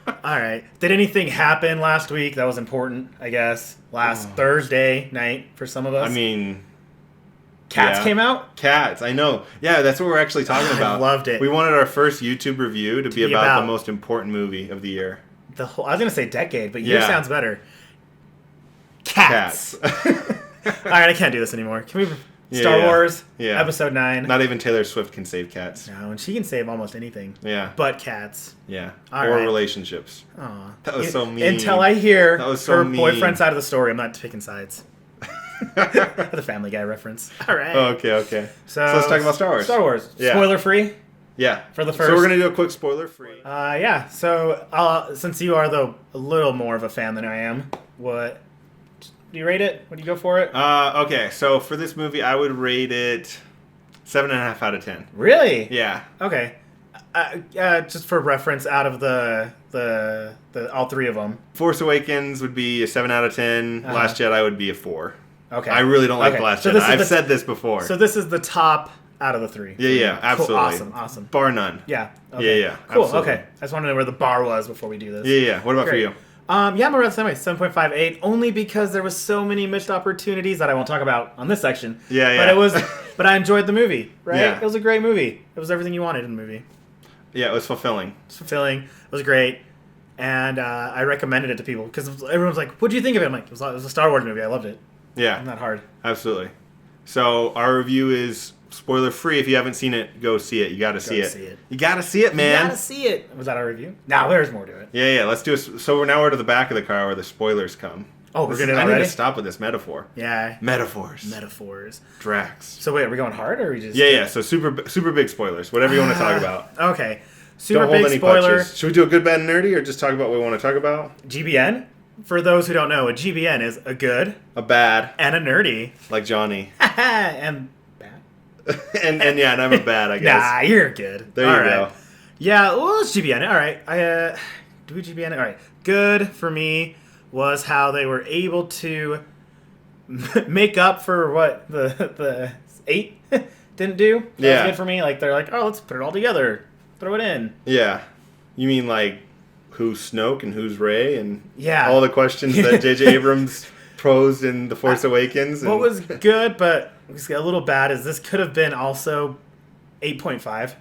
All right. Did anything happen last week that was important, I guess? Last Thursday night for some of us? I mean... Cats came out? Cats, I know. Yeah, that's what we're actually talking about. I loved it. We wanted our first YouTube review to be about the most important movie of the year. I was going to say decade, but year sounds better. Cats. All right, I can't do this anymore. Can we... Star Wars, Episode 9. Not even Taylor Swift can save cats. No, and she can save almost anything. Yeah. But cats. Yeah. All or right. relationships. Aw. That was so mean. Until I hear her mean. boyfriend's side of the story, I'm not picking sides. The Family Guy reference. All right. Okay. So let's talk about Star Wars. Star Wars. Spoiler free? Yeah. For the first. So we're going to do a quick spoiler free. Yeah. So since you are a little more of a fan than I am, what do you rate it? What do you go for it? Okay. So for this movie, I would rate it 7.5 out of 10. Really? Yeah. Okay. Just for reference, out of the all three of them, Force Awakens would be a 7 out of 10. Last Jedi would be a 4. Okay. I really don't like The Last Jedi. I've said this before. So this is the top out of the three. Yeah, absolutely. Cool. Awesome. Bar none. Yeah. Okay. Yeah. Cool. Absolutely. Okay. I just wanted to know where the bar was before we do this. Yeah. What about for you? I'm around the same way, 7.58, only because there was so many missed opportunities that I won't talk about on this section. Yeah. But I enjoyed the movie, right? Yeah. It was a great movie. It was everything you wanted in the movie. Yeah, it was fulfilling. It was fulfilling. It was great. And I recommended it to people because everyone was like, "What do you think of it?" I'm like, "It was a Star Wars movie. I loved it." Yeah. Not hard. Absolutely. So our review is spoiler free. If you haven't seen it, go see it. You got to see it. You got to see it, man. You got to see it. Was that our review? No, there's more to it. Yeah. Let's do it. So now we're to the back of the car where the spoilers come. Oh, we're getting I already? need to stop with this metaphor. Yeah. Metaphors. Drax. So wait, are we going hard or are we just... Yeah. So super big spoilers. Whatever you want to talk about. Okay. Super Don't hold big any spoiler. punches. Should we do a good, bad, and nerdy, or just talk about what we want to talk about? GBN? For those who don't know, a GBN is a good, a bad, and a nerdy. Like Johnny. and bad. and I'm a bad, I guess. Nah, you're good. There you go. Yeah, well, it's GBN. All right. Do we GBN? All right. Good for me was how they were able to make up for what the 8 didn't do. That was good for me. Like, they're like, oh, let's put it all together. Throw it in. Yeah. You mean like who's Snoke and who's Rey and all the questions that J.J. Abrams posed in The Force Awakens. What was good but was a little bad is this could have been also 8.5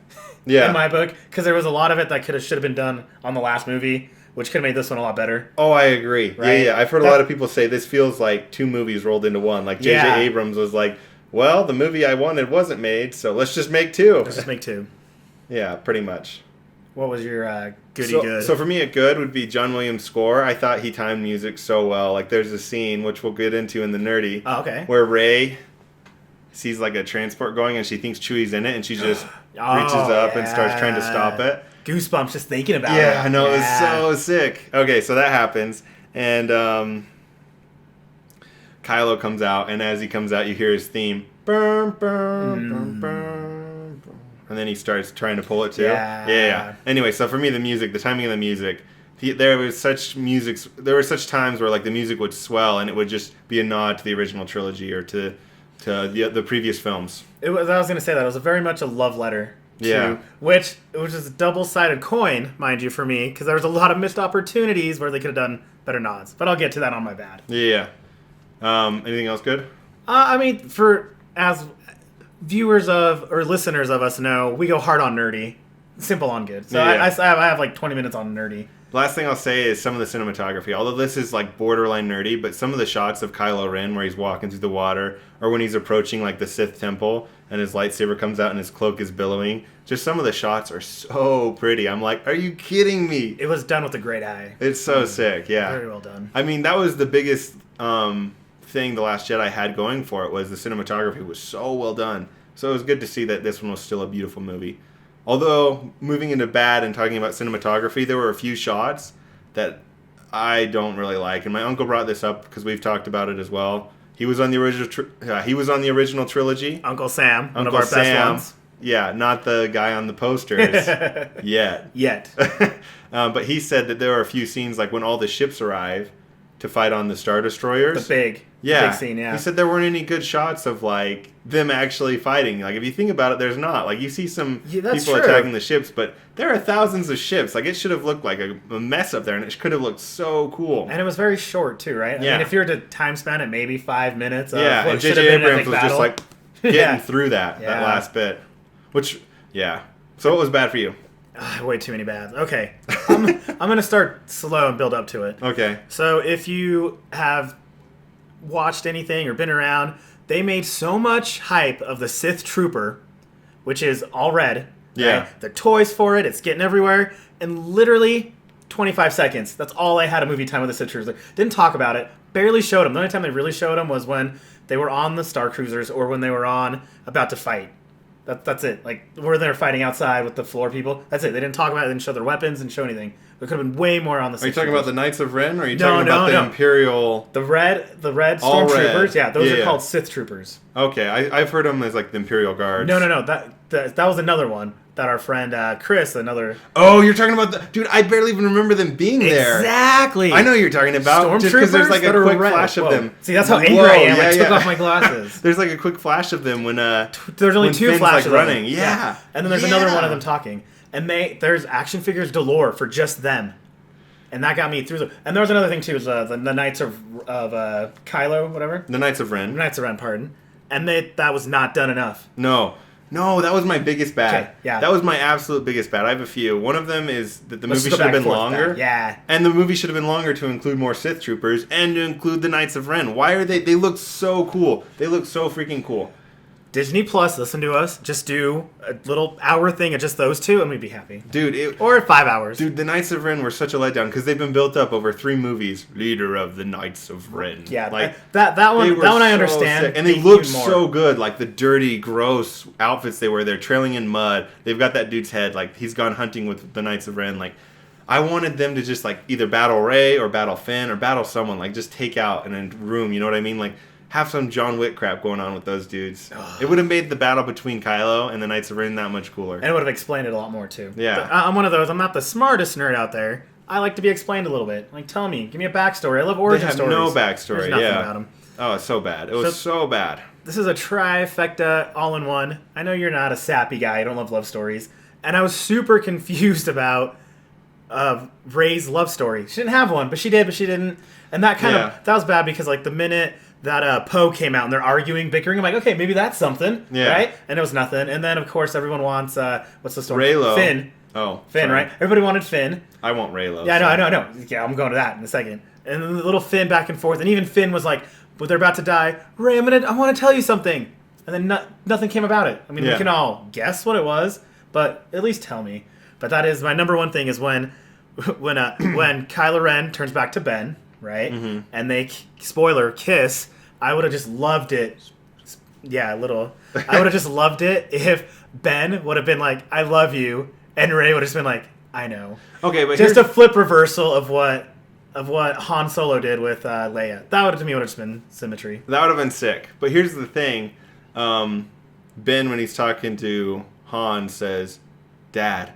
in my book because there was a lot of it that should have been done on the last movie, which could have made this one a lot better. Oh, I agree. Right? Yeah. I've heard a lot of people say this feels like 2 movies rolled into one. Like J.J. Abrams was like, well, the movie I wanted wasn't made, so let's just make 2. Let's just make 2. Yeah, pretty much. What was your good? So for me, a good would be John Williams' score. I thought he timed music so well. Like, there's a scene, which we'll get into in the nerdy, where Rey sees, like, a transport going, and she thinks Chewie's in it, and she just reaches up and starts trying to stop it. Goosebumps just thinking about it. Yeah, I know. It was so sick. Okay, so that happens, and Kylo comes out, and as he comes out, you hear his theme. Burn, burn, burn, burn. And then he starts trying to pull it too. Yeah. Anyway, so for me, the timing of the music, there were such times where like the music would swell and it would just be a nod to the original trilogy or to the previous films. I was going to say that it was very much a love letter. Which is a double-sided coin, mind you, for me, because there was a lot of missed opportunities where they could have done better nods. But I'll get to that on my bad. Yeah. Anything else good? I mean, as viewers of or listeners of us know, we go hard on nerdy, simple on good. So I have like 20 minutes on nerdy. Last thing I'll say is some of the cinematography. Although this is like borderline nerdy, but some of the shots of Kylo Ren where he's walking through the water, or when he's approaching like the Sith temple and his lightsaber comes out and his cloak is billowing, just some of the shots are so pretty. I'm like, are you kidding me? It was done with a great eye. It's so sick, yeah. Very well done. I mean, that was the biggest thing The Last Jedi had going for it, was the cinematography was so well done. So it was good to see that this one was still a beautiful movie. Although, moving into bad and talking about cinematography, there were a few shots that I don't really like. And my uncle brought this up because we've talked about it as well. He was on the original trilogy. Uncle Sam, one of our best ones. Yeah, not the guy on the posters yet. But he said that there are a few scenes like when all the ships arrive to fight on the Star Destroyers. The Yeah. Big scene, yeah. He said there weren't any good shots of, like, them actually fighting. Like, if you think about it, there's not. Like, you see some people attacking the ships, but there are thousands of ships. Like, it should have looked like a mess up there, and it could have looked so cool. And it was very short, too, right? Yeah. I mean, if you were to time span it, maybe 5 minutes of yeah, what and should J.J. have been an Abrams epic was battle. just, like, getting through that last bit. Which, yeah. So what was bad for you? Way too many bads. Okay. I'm going to start slow and build up to it. Okay. So if you have watched anything or been around, they made so much hype of the Sith Trooper, which is all red. Yeah. Right? The toys for it, it's getting everywhere. And literally 25 seconds. That's all I had a movie time with the Sith Trooper. Didn't talk about it. Barely showed them. The only time they really showed them was when they were on the Star Cruisers or when they were on about to fight. That's it. Like, where they're fighting outside with the floor people. That's it. They didn't talk about it. They didn't show their weapons. Didn't show anything. There could have been way more on the Sith Are you talking Troopers. about the Knights of Ren, or are you No, talking about the no. Imperial... The red All stormtroopers? red. Yeah, those Yeah, are yeah. called Sith Troopers. Okay, I've heard them as, like, the Imperial Guards. No. That was another one that our friend Chris, another... Oh, you're talking about the... Dude, I barely even remember them being there. Exactly! I know what you're talking about. Just because there's, like, a quick flash of them. See, that's how angry I am. I took off my glasses. There's, like, a quick flash of them when... There's only when two Finn's, flashes like, of them. running. Yeah. And then there's another one of them talking. And there's action figures galore for just them. And that got me through And there was another thing, too, was the Knights of Kylo, whatever. The Knights of Ren. Knights of Ren, pardon. And that was not done enough. No, that was my biggest bad. Okay, yeah. That was my absolute biggest bad. I have a few. One of them is that the Let's movie go should have back been and forth longer. back. Yeah. And the movie should have been longer to include more Sith Troopers and to include the Knights of Ren. Why are they look so cool. They look so freaking cool. Disney Plus, listen to us. Just do a little hour thing of just those two, and we'd be happy. Dude, or 5 hours. Dude, the Knights of Ren were such a letdown because they've been built up over 3 movies. Leader of the Knights of Ren. Yeah, like that one I understand. Sick. And they look so good, like the dirty, gross outfits they wear. They're trailing in mud. They've got that dude's head, like he's gone hunting with the Knights of Ren. Like, I wanted them to just like either battle Rey or battle Finn or battle someone. Like, just take out in a room. You know what I mean? Like, have some John Wick crap going on with those dudes. It would have made the battle between Kylo and the Knights of Ren that much cooler. And it would have explained it a lot more, too. Yeah. But I'm one of those. I'm not the smartest nerd out there. I like to be explained a little bit. Like, tell me. Give me a backstory. I love origin stories. They have no backstory. There's nothing about them. Oh, it's so bad. It was so bad. This is a trifecta all-in-one. I know you're not a sappy guy. You don't love stories. And I was super confused about Rey's love story. She didn't have one, but she did, but she didn't. And that that was bad because, like, the minute that Poe came out and they're arguing, bickering, I'm like, okay, maybe that's something, right? And it was nothing. And then, of course, everyone wants, what's the story? Reylo. Finn. Oh, Finn, sorry. right? Everybody wanted Finn. I want Reylo. Yeah, I know. Yeah, I'm going to that in a second. And then the little Finn back and forth. And even Finn was like, but they're about to die. Rey, I want to tell you something. And then nothing came about it. I mean, we can all guess what it was, but at least tell me. But that is my number one thing is when Kylo Ren turns back to Ben, right? Mm-hmm. And they, spoiler, kiss. I would have just loved it. Yeah, a little. I would have just loved it if Ben would have been like, I love you. And Rey would have just been like, I know. Okay, but just a flip reversal of what Han Solo did with Leia. That would, to me, would have just been symmetry. That would have been sick. But here's the thing. Ben, when he's talking to Han, says, Dad.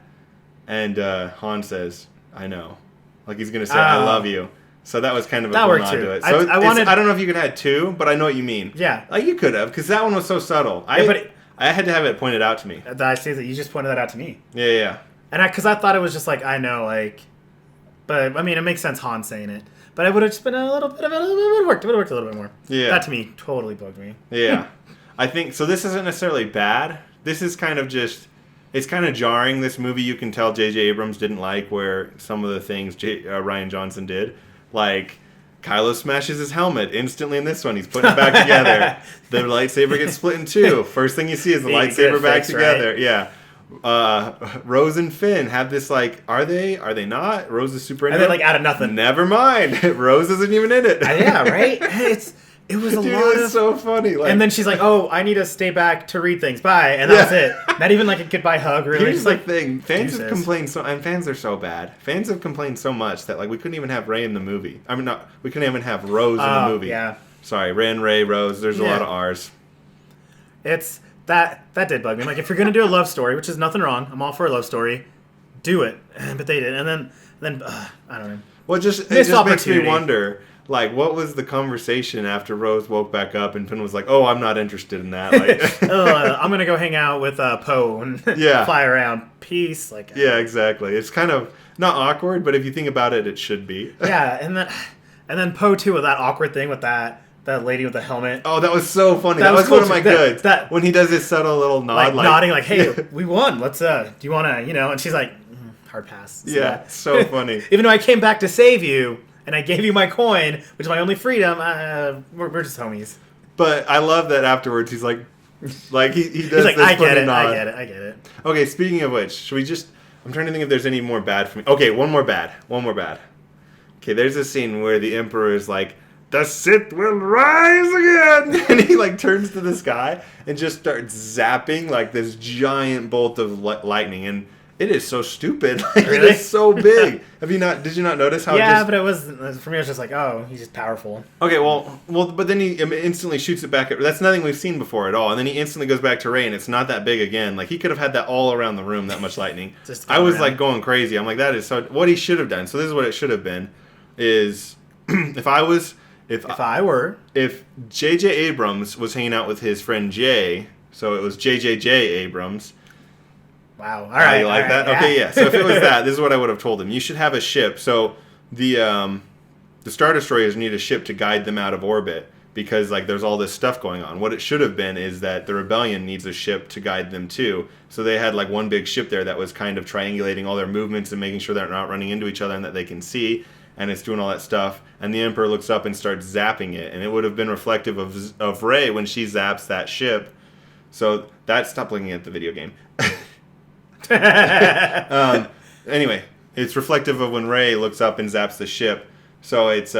And Han says, I know. Like he's going to say, I love you. So that was kind of a cool nod to it. So I don't know if you could have had 2, but I know what you mean. Yeah. Like you could have, because that one was so subtle. I had to have it pointed out to me. I see that you just pointed that out to me. Yeah. And because I thought it was just like, I know, like... But, I mean, it makes sense Han saying it. But it would have just been a little bit of it. It would have worked a little bit more. Yeah. That, to me, totally bugged me. Yeah. I think... So this isn't necessarily bad. This is kind of just... It's kind of jarring. This movie, you can tell J.J. Abrams didn't like where some of the things Rian Johnson did. Like, Kylo smashes his helmet instantly in this one. He's putting it back together. The lightsaber gets split in 2. First thing you see is the lightsaber back together. Right? Yeah. Rose and Finn have this, like, are they not? Rose is super into it. And then, like, out of nothing. Never mind. Rose isn't even in it. Yeah, right? It was a Dude, lot it was so funny. Like, and then she's like, oh, I need to stay back to read things. Bye. And that was it. Not even like a goodbye hug, really. Here's just the like, thing. Fans have complained and fans are so bad. Fans have complained so much that, like, we couldn't even have Rey in the movie. I mean, we couldn't even have Rose in the movie. Yeah. Sorry, Rey, Rose. There's a lot of R's. It's... That did bug me. Like, if you're going to do a love story, which is nothing wrong, I'm all for a love story, do it. But they did. And then I don't know. Well, it just makes me wonder, like, what was the conversation after Rose woke back up and Finn was like, "Oh, I'm not interested in that." Like, I'm gonna go hang out with Poe and fly around. Peace. Like, yeah, exactly. It's kind of not awkward, but if you think about it, it should be. Yeah, and then Poe too with that awkward thing with that lady with the helmet. Oh, that was so funny. That was cool one of my goods. When he does his subtle little nod, like nodding, like, "Hey, we won. Let's do you want to, And she's like, "Hard pass." So so funny. Even though I came back to save you. And I gave you my coin, which is my only freedom. We're just homies. But I love that afterwards he does he's like, this I get nod. I get it. Okay, speaking of which, should we just... I'm trying to think if there's any more bad for me. Okay, one more bad. Okay, there's a scene where the Emperor is like, "The Sith will rise again!" And he, like, turns to the sky and just starts zapping, like, this giant bolt of lightning. And it is so stupid. Like, really? It is so big. Did you not notice how? Yeah, but it was for me. It was just like, oh, he's just powerful. Okay, well, but then he instantly shoots it back. That's nothing we've seen before at all. And then he instantly goes back to Rey, and it's not that big again. Like, he could have had that all around the room. That much lightning. I was like going crazy. I'm like, that is so. What he should have done. So this is what it should have been. Is if J.J. Abrams was hanging out with his friend Jay, so it was J.J. Abrams. Wow. All right. You like that? Yeah. Okay, yeah. So if it was that, this is what I would have told him. You should have a ship. So the Star Destroyers need a ship to guide them out of orbit because, like, there's all this stuff going on. What it should have been is that the Rebellion needs a ship to guide them too. So they had, like, one big ship there that was kind of triangulating all their movements and making sure they're not running into each other and that they can see. And it's doing all that stuff. And the Emperor looks up and starts zapping it. And it would have been reflective of Rey when she zaps that ship. So stop looking at the video game. Anyway, it's reflective of when Rey looks up and zaps the ship. So it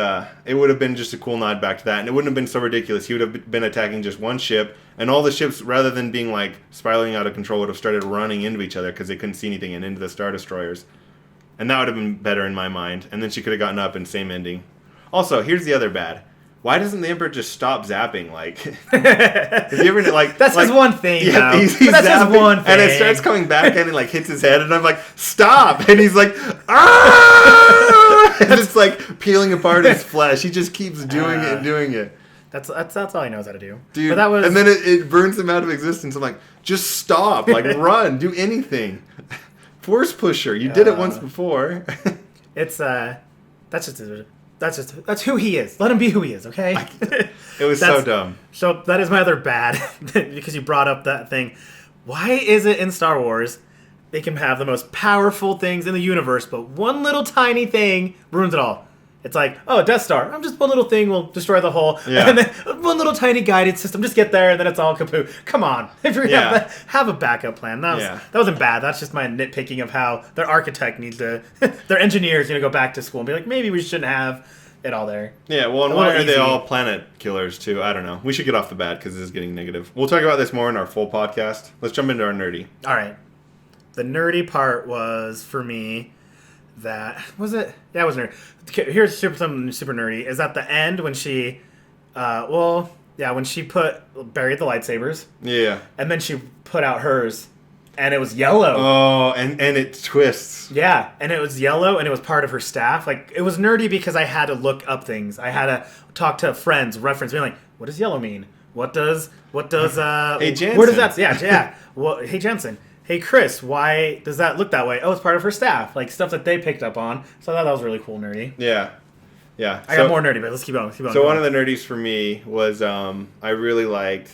would have been just a cool nod back to that, and it wouldn't have been so ridiculous. He would have been attacking just one ship, and all the ships, rather than being like spiraling out of control, would have started running into each other because they couldn't see anything and into the Star Destroyers. And that would have been better in my mind. And then she could have gotten up and same ending. Also, here's the other bad. Why doesn't the Emperor just stop zapping? Like, have you ever that's his one thing. Yeah, though. He's that's zapping, his one thing. And it starts coming back and it like hits his head, and I'm like, stop! And he's like, ah! And it's like peeling apart his flesh. He just keeps doing it and doing it. That's all he knows how to do. Dude, but that was... and then it burns him out of existence. I'm like, just stop! Like, run, do anything. Force pusher. You did it once before. That's who he is. Let him be who he is, okay? It was so dumb. So that is my other bad, because you brought up that thing. Why is it in Star Wars they can have the most powerful things in the universe, but one little tiny thing ruins it all? It's like, oh, Death Star. I'm just one little thing will destroy the whole. Yeah. And then one little tiny guided system. Just get there, and then it's all kaput. Come on. If you're gonna have a backup plan. That wasn't bad. That's just my nitpicking of how their architect needs to... their engineers go back to school and be like, maybe we shouldn't have it all there. Yeah, well, and why are they all planet killers, too? I don't know. We should get off the bat, because this is getting negative. We'll talk about this more in our full podcast. Let's jump into our nerdy. All right. The nerdy part was, for me... That was it. Yeah, it was nerd. Here's something super nerdy. Is at the end when she, when she buried the lightsabers. Yeah. And then she put out hers, and it was yellow. Oh, and it twists. Yeah, and it was yellow, and it was part of her staff. Like, it was nerdy because I had to look up things. I had to talk to friends, reference, being like, what does yellow mean? What does Hey Jensen. Where does that? Yeah. Well, hey Jensen. Hey, Chris, why does that look that way? Oh, it's part of her staff. Like, stuff that they picked up on. So I thought that was really cool, nerdy. Yeah. I got more nerdy, but let's keep going. So one of the nerdies for me was I really liked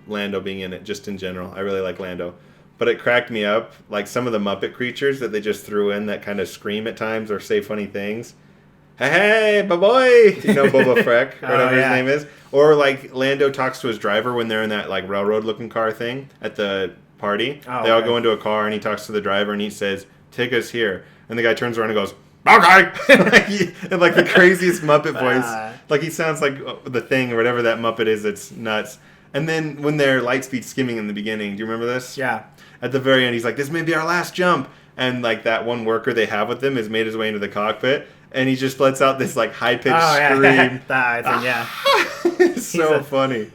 Lando being in it, just in general. I really like Lando. But it cracked me up, like some of the Muppet creatures that they just threw in that kind of scream at times or say funny things. Hey, boy! You know, Boba Freck, or whatever his name is. Or, like, Lando talks to his driver when they're in that, like, railroad-looking car thing at the... party. They all go into a car and he talks to the driver and he says, "Take us here." And the guy turns around and goes, "Okay." And like the craziest Muppet voice. Like he sounds like the Thing or whatever that Muppet is. It's nuts. And then when they're Lightspeed skimming in the beginning, do you remember this? Yeah. At the very end, he's like, "This may be our last jump." And like that one worker they have with them has made his way into the cockpit and he just lets out this like high-pitched scream. That thing, yeah. It's so funny.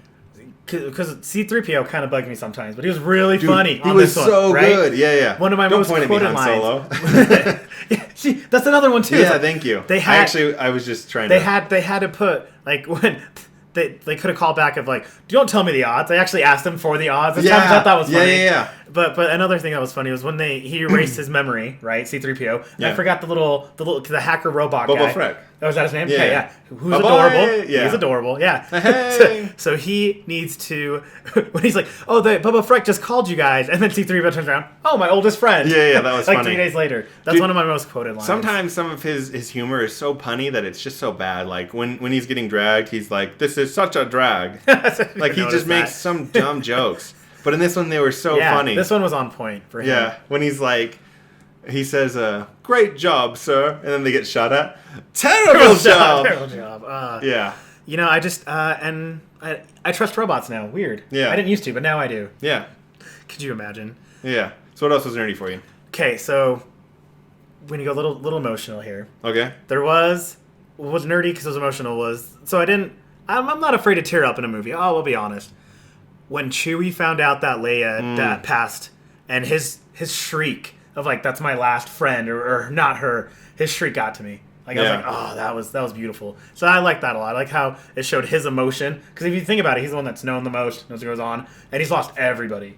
because C-3PO kind of bugged me sometimes, but he was really Dude, funny. He on was this so one, right? good. Yeah. One of my Don't most point at me, quoted Han lines. Solo. See, that's another one too. Yeah, thank you. They had. I was just trying They to. had to put like when. They could have called back of like, don't tell me the odds. They actually asked him for the odds. I thought that was funny. Yeah. But another thing that was funny was when he erased his memory, right? C-3PO. And Yeah. I forgot the hacker robot Boba guy. Fett. Oh, was that his name? Yeah. Okay, yeah. Who's Bye-bye. adorable. Yeah. He's adorable. Yeah. Hey. So he needs to when he's like, oh, Boba Fett just called you guys, and then C-3PO turns around, oh, my oldest friend. Yeah, that was like funny. 3 days later. That's Dude, one of my most quoted lines. Sometimes some of his humor is so punny that it's just so bad. Like when he's getting dragged, he's like, "This is such a drag." Like he just makes some dumb jokes. But in this one, they were so funny. This one was on point for him. Yeah, when he's like, he says, "Great job, sir," and then they get shot at. Terrible job. Terrible job. Yeah. You know, I just and I trust robots now. Weird. Yeah. I didn't used to, but now I do. Yeah. Could you imagine? Yeah. So what else was nerdy for you? Okay, so when you go a little emotional here, Okay. there was what was nerdy because it was emotional was so I'm not afraid to tear up in a movie. Oh, I'll be honest. When Chewie found out that Leia passed, and his shriek of like that's my last friend or not her, his shriek got to me. Like I was like, oh, that was beautiful. So I like that a lot. I like how it showed his emotion because if you think about it, he's the one that's known the most, knows what goes on, and he's lost everybody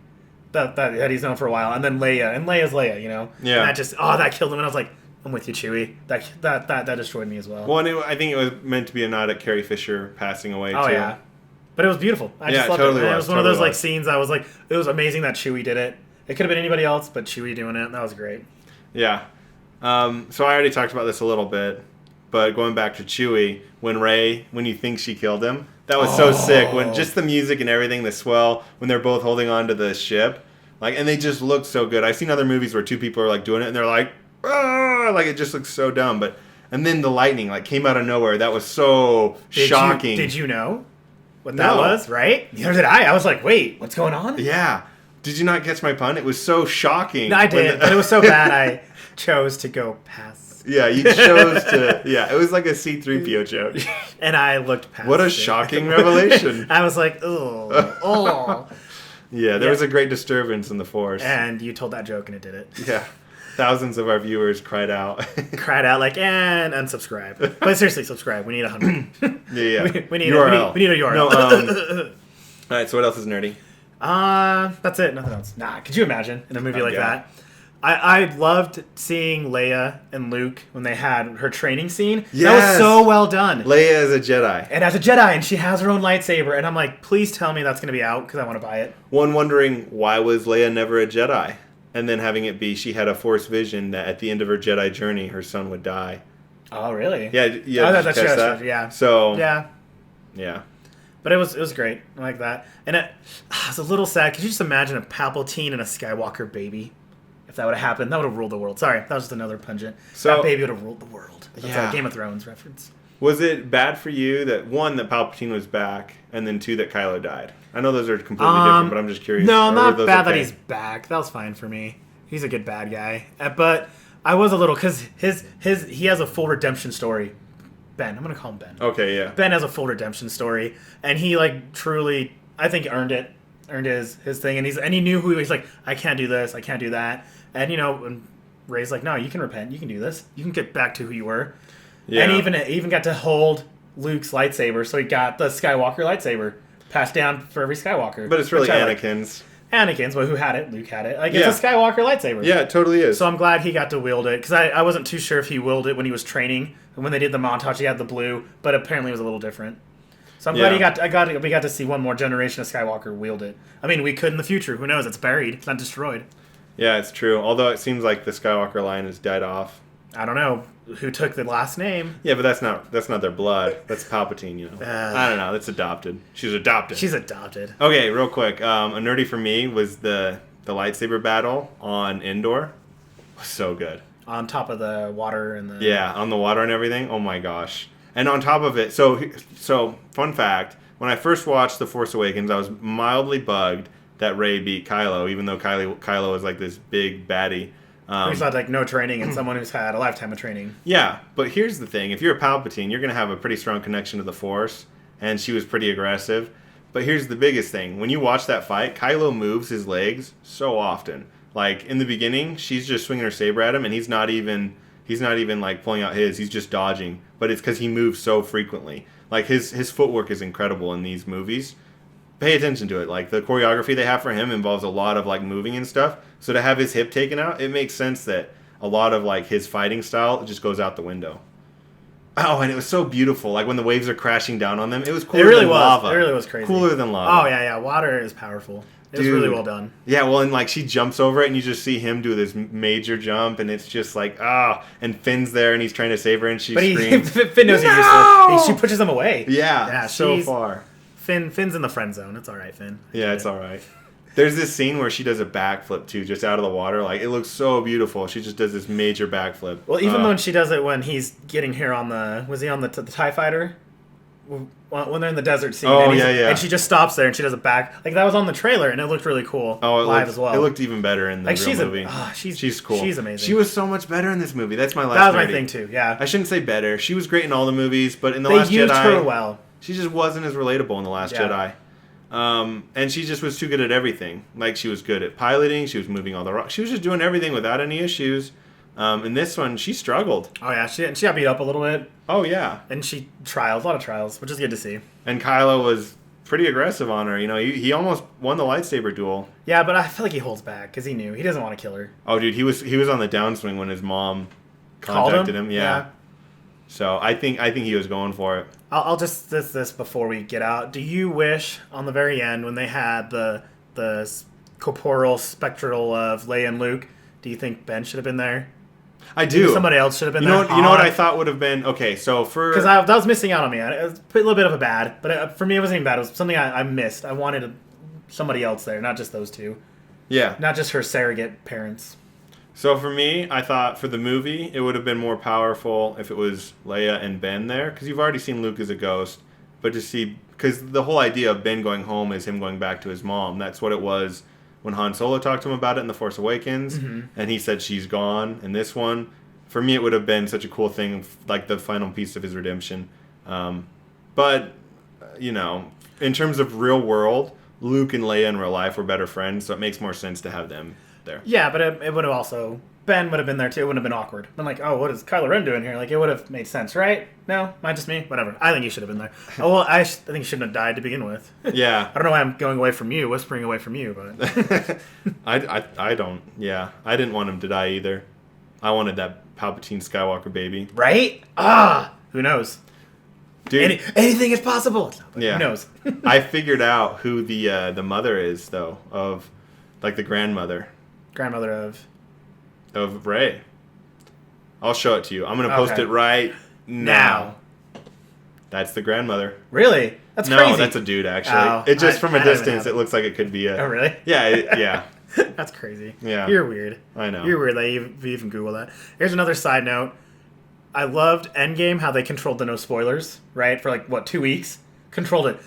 that he's known for a while. And then Leia's Leia, you know. Yeah. And that killed him, and I was like, I'm with you, Chewie. That destroyed me as well. Well, and I think it was meant to be a nod at Carrie Fisher passing away too. Oh yeah, but it was beautiful. I just loved totally it. And it was, was one of those totally like was. scenes. I was like, it was amazing that Chewie did it. It could have been anybody else, but Chewie doing it, that was great. Yeah. So I already talked about this a little bit, but going back to Chewie, when you think she killed him, that was so sick. When just the music and everything, the swell, when they're both holding on to the ship, like, and they just look so good. I've seen other movies where two people are like doing it, and they're like, ah, like it just looks so dumb. And then the lightning like came out of nowhere. That was so shocking. Did you know what that was? Right? Neither did I. I was like, wait, what's going on? Yeah. Did you not catch my pun? It was so shocking. No, I did, but it was so bad I chose to go past. Yeah, you chose to. Yeah, it was like a C-3PO joke. And I looked past. What a it. shocking revelation. I was like, oh. Yeah, there was a great disturbance in the Force. And you told that joke and it did it. Yeah. Thousands of our viewers cried out. Cried out like, and unsubscribe. But seriously, subscribe. We need 100. Yeah. We need URL. we need a URL. No, all right, so what else is nerdy? That's it. Nothing else. Nah, could you imagine in a movie like yeah. that? I loved seeing Leia and Luke when they had her training scene. Yes. That was so well done. Leia as a Jedi. And as a Jedi, and she has her own lightsaber, and I'm like, please tell me that's going to be out because I want to buy it. One wondering, why was Leia never a Jedi? And then having it be she had a Force vision that at the end of her Jedi journey, her son would die. Oh, really? Yeah, Oh, that's true. Yeah. So, Yeah. But it was great. I like that. And it was a little sad. Could you just imagine a Palpatine and a Skywalker baby? If that would have happened, that would have ruled the world. Sorry, that was just another pungent. So, that baby would have ruled the world. That's Yeah. a Game of Thrones reference. Was it bad for you that, one, that Palpatine was back, and then two, that Kylo died? I know those are completely different, but I'm just curious. No, Or not were those bad that okay? he's back. That was fine for me. He's a good bad guy. But I was a little, because he has a full redemption story. Ben, I'm going to call him Ben. Okay, yeah. Ben has a full redemption story, and he like truly, I think, earned his thing, and he knew who he was. Like, I can't do this, I can't do that, and and Rey's like, no, you can repent, you can do this, you can get back to who you were, Yeah. and even got to hold Luke's lightsaber, so he got the Skywalker lightsaber passed down for every Skywalker. But it's really which I like. Anakin's. Anakin's, well, who had it? Luke had it. Like, Yeah. it's a Skywalker lightsaber. Yeah, it totally is. So I'm glad he got to wield it, because I wasn't too sure if he wielded it when he was training. And when they did the montage, he had the blue, but apparently it was a little different. So I'm glad we got to see one more generation of Skywalker wield it. I mean, we could in the future. Who knows? It's buried. It's not destroyed. Yeah, it's true. Although it seems like the Skywalker line has died off. I don't know who took the last name. Yeah, but that's not their blood. That's Palpatine, you know. I don't know. That's adopted. She's adopted. She's adopted. Okay, real quick. A nerdy for me was the lightsaber battle on Endor. Was so good. On top of the water and the... Yeah, on the water and everything. Oh my gosh. And on top of it, so fun fact, when I first watched The Force Awakens, I was mildly bugged that Rey beat Kylo, even though Kylo is like this big baddie. He's had like no training and someone who's had a lifetime of training. Yeah, but here's the thing. If you're a Palpatine, you're going to have a pretty strong connection to the Force, and she was pretty aggressive. But here's the biggest thing. When you watch that fight, Kylo moves his legs so often. Like, in the beginning, she's just swinging her saber at him, and he's not even like pulling out his. He's just dodging. But it's because he moves so frequently. Like, his footwork is incredible in these movies. Pay attention to it. Like, the choreography they have for him involves a lot of, like, moving and stuff. So to have his hip taken out, it makes sense that a lot of, like, his fighting style just goes out the window. Oh, and it was so beautiful. Like, when the waves are crashing down on them, it was cooler than lava. It really was crazy. Cooler than lava. Oh, yeah. Water is powerful. It was really well done. Yeah, well, and, like, she jumps over it, and you just see him do this major jump, and it's just like, and Finn's there, and he's trying to save her, and she screams. Finn knows he's useless. She pushes him away. Yeah, so far. Finn's in the friend zone. It's all right, Finn. Yeah, it's all right. There's this scene where she does a backflip, too, just out of the water. Like, it looks so beautiful. She just does this major backflip. Well, even when she does it when he's getting her on the... Was he on the TIE fighter? When they're in the desert scene. Oh, yeah. And she just stops there and she does it back. Like, that was on the trailer, and it looked really cool live as well. It looked even better in the real movie. She's cool. She's amazing. She was so much better in this movie. That's my last That was my thing, too, yeah. I shouldn't say better. She was great in all the movies, but in The Last Jedi... They used her well. She just wasn't as relatable in The Last Jedi. And she just was too good at everything. Like, she was good at piloting, she was moving all the rocks. She was just doing everything without any issues. In this one, she struggled. Oh, yeah. She got beat up a little bit. Oh, yeah. And a lot of trials, which is good to see. And Kylo was pretty aggressive on her. You know, he almost won the lightsaber duel. Yeah, but I feel like he holds back because he knew. He doesn't want to kill her. Oh, dude, he was on the downswing when his mom contacted him. Yeah. So I think he was going for it. I'll just this before we get out. Do you wish on the very end when they had the corporeal spectral of Leia and Luke, do you think Ben should have been there? I do. Somebody else should have been there. You know what I thought would have been? Okay, so because that was missing out on me. It was a little bit of a bad, but for me it wasn't even bad. It was something I missed. I wanted somebody else there, not just those two. Yeah. Not just her surrogate parents. So for me, I thought for the movie, it would have been more powerful if it was Leia and Ben there, because you've already seen Luke as a ghost, but to see, because the whole idea of Ben going home is him going back to his mom. That's what it was when Han Solo talked to him about it in The Force Awakens, and he said she's gone in this one. For me, it would have been such a cool thing, like the final piece of his redemption. But, you know, in terms of real world, Luke and Leia in real life were better friends, so it makes more sense to have them there. Yeah, but it would have also... Ben would have been there too. It wouldn't have been awkward. Been like, oh, what is Kylo Ren doing here? Like, it would have made sense, right? No? Not just me? Whatever. I think he should have been there. Oh, well, I think he shouldn't have died to begin with. Yeah. I don't know why I'm going away from you, whispering away from you, but... I don't. Yeah. I didn't want him to die either. I wanted that Palpatine Skywalker baby. Right? Who knows? Dude, anything is possible. Yeah. Who knows? I figured out who the mother is, though, of, like, the grandmother. Grandmother of Rey. I'll show it to you. I'm going to post it right now. That's the grandmother. Really? That's crazy. No, that's a dude, actually. It just from a distance, it looks like it could be a... Oh, really? Yeah, yeah. That's crazy. Yeah. You're weird. I know. You're weird that you even Google that. Here's another side note. I loved Endgame, how they controlled the no spoilers, right? For 2 weeks. Controlled it.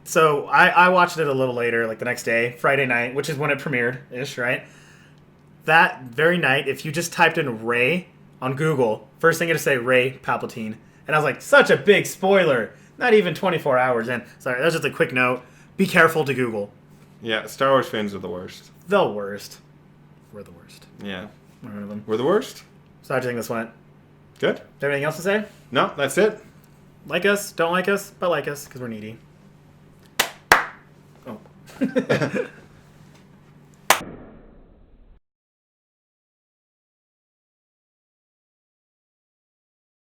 So I watched it a little later, like the next day, Friday night, which is when it premiered-ish, right? That very night, if you just typed in Rey on Google, first thing it'd say Rey Palpatine. And I was like, such a big spoiler. Not even 24 hours in. Sorry, that was just a quick note. Be careful to Google. Yeah, Star Wars fans are the worst. The worst. We're the worst. Yeah. We're one of them. We're the worst? So how'd you think this went? Good. Do you have anything else to say? No, that's it. Like us, don't like us, but like us, because we're needy. Oh.